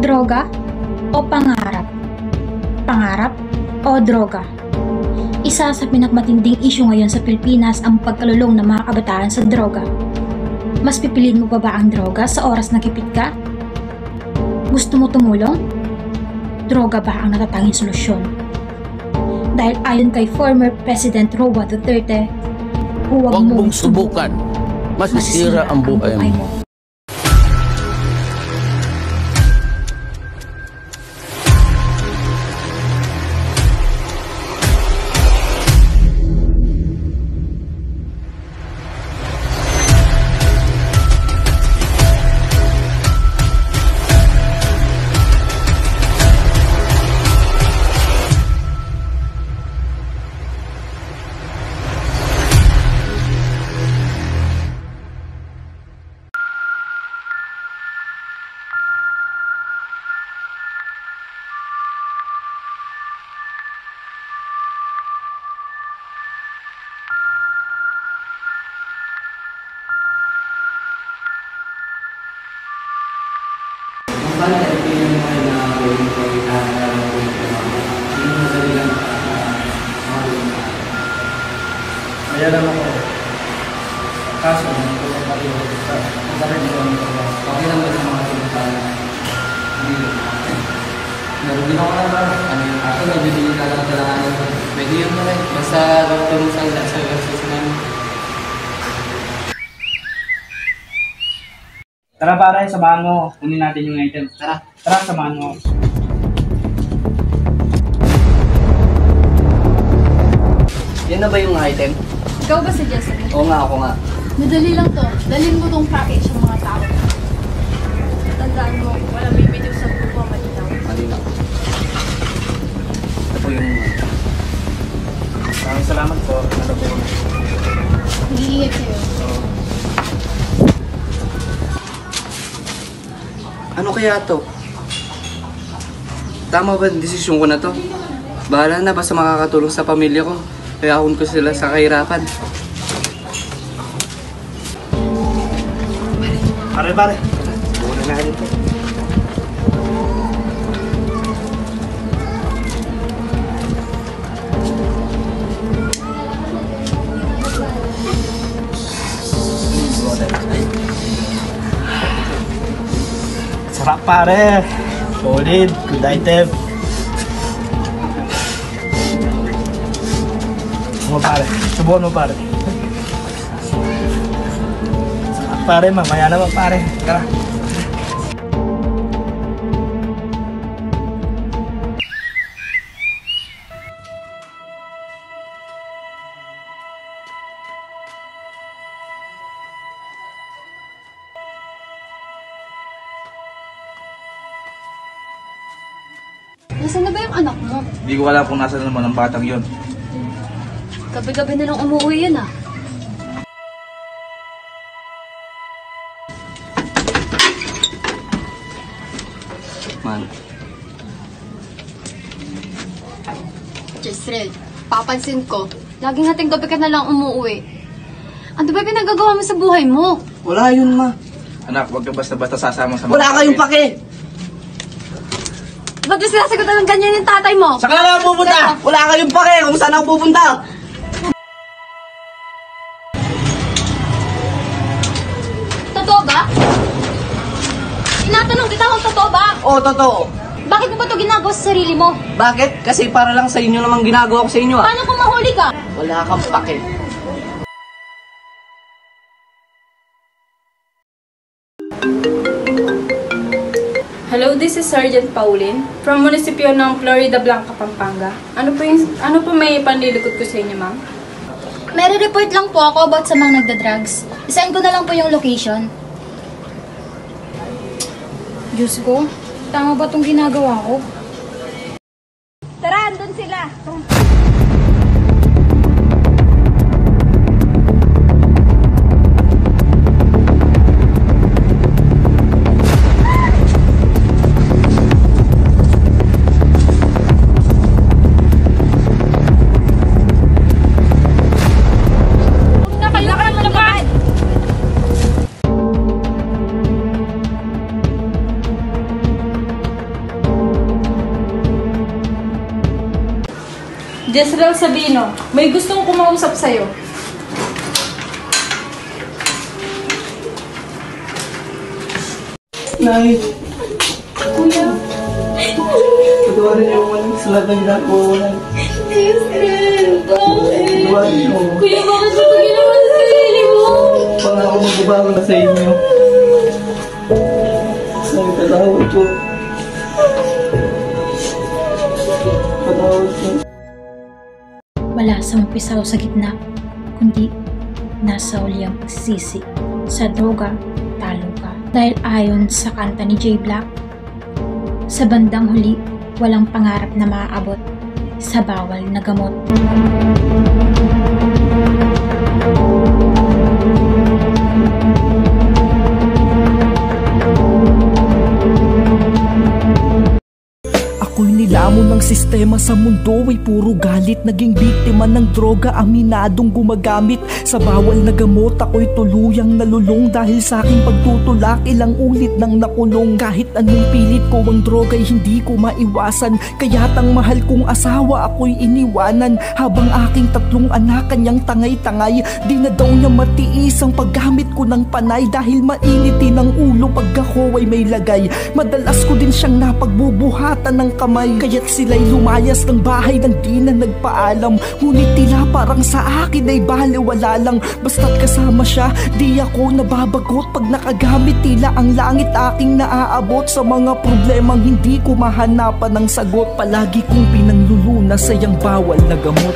Droga o pangarap? Pangarap o droga? Isa sa pinakamatinding isyu ngayon sa Pilipinas ang pagkalulong ng mga kabataan sa droga. Mas pipiliin mo ba ang droga sa oras na kipit ka? Gusto mo tumulong? Droga ba ang natatanging solusyon? Dahil ayon kay former President Roa Duterte, huwag mong subukan. Masisira ang buhay mo. Kaya lang ako. Kaso, okay lang ba sa mga tinutala? Narugi ako na ba? Ako nabibigyan ka lang talaga. Pwede yun na rin. Basta doktor mo sa exercise namin. Tara pare, samahan mo. Kunin natin yung item. Tara. Tara, samahan mo. Yan na ba yung item? Ikaw ba si Jessica? Oo nga, ako nga. Madali lang to. Dalhin mo tong package ng mga tao. Tandaan mo, walang bibitiw sa grupo, malinaw. Malinaw. Ito po yung... Maraming salamat po. Ano po? Mag-iingat kayo. Ano kaya to? Tama ba ang desisyon ko na to? Bahala na, basta makakatulong sa pamilya ko. Kaya ahon ko sila sa kahirapan. Pare. Bukan na natin ito. Sarap pare. Solid. Good item. Pare, subukan mo pare. Pare, mamaya naman pare. Tara. Nasaan na ba yung anak mo? Hindi ko alam kung nasaan naman ang batang yon. Gabi-gabi na lang umuwi yun ah. Man. Jezreel, papansin ko, laging ating gabi ka na lang umuwi. Ano ba pinagagawa mo sa buhay mo? Wala yun, ma. Anak, wag ka basta-basta sasama sa mga... Wala kayong pake! Ba't mo sinasagutan ng ganyan yung tatay mo? Saka na ako pupunta! Wala kayong pake kung saan ako pupunta! Totoo ba? Tinatanong kita kung totoo ba? Oo, totoo. Bakit mo ba ito ginagawa sa sarili mo? Bakit? Kasi para lang sa inyo namang ginagawa ko sa inyo, ah. Paano kung mahuli ka? Wala kang pake. Hello, this is Sergeant Pauline from munisipyo ng Florida Blanca, Pampanga. Ano po may panlilikod ko sa inyo, ma'am? May report lang po ako about sa mga nagda-drugs. Isend ko na lang po yung location. Diyos ko, tama ba itong ginagawa ko? Tara, andun sila. Jezreel Sabino, may gustong kumausap sa'yo. Nay! Kuya! Patawarin niyo ako sa lahat ng ginagawa ko, Nay. Jezreel, bakit? Patawarin niyo ako. Kuya, bakit mo ito ginawa sa sarili mo? Pangako magbabago na sa inyo. Nay, patawad po. Patawad po. Wala sa umpisaw sa gitna, kundi nasa uli ang pagsisisi. Sa droga, talo ka. Dahil ayon sa kanta ni J Black, sa bandang huli, walang pangarap na maaabot sa bawal na gamot. Ako'y nilamon ng sistema sa mundo ay puro galit. Naging biktima ng droga, aminadong gumagamit sa bawal na gamot. Ako'y tuluyang nalulung dahil sa aking pagtutulak. Ilang ulit nang nakulong. Kahit anong pilit ko ang droga ay hindi ko maiwasan. Kaya't ang mahal kong asawa ako'y iniwanan. Habang aking 3 anak kanyang tangay-tangay, di na daw niya matiis ang paggamit ko ng panay. Dahil mainitin ang ulo pag ako ay may lagay. Madalas ko din siyang napagbubuhatan ng kamay. Kaya't sila'y lumayas ng bahay nang di na nagpaalam. Ngunit tila parang sa akin ay baliwala lang. Basta't kasama siya, di ako nababagot. Pag nakagamit tila ang langit aking naaabot. Sa mga problemang hindi ko mahanapan ng sagot. Palagi kong pinanglulunas sa iyang bawal na gamot.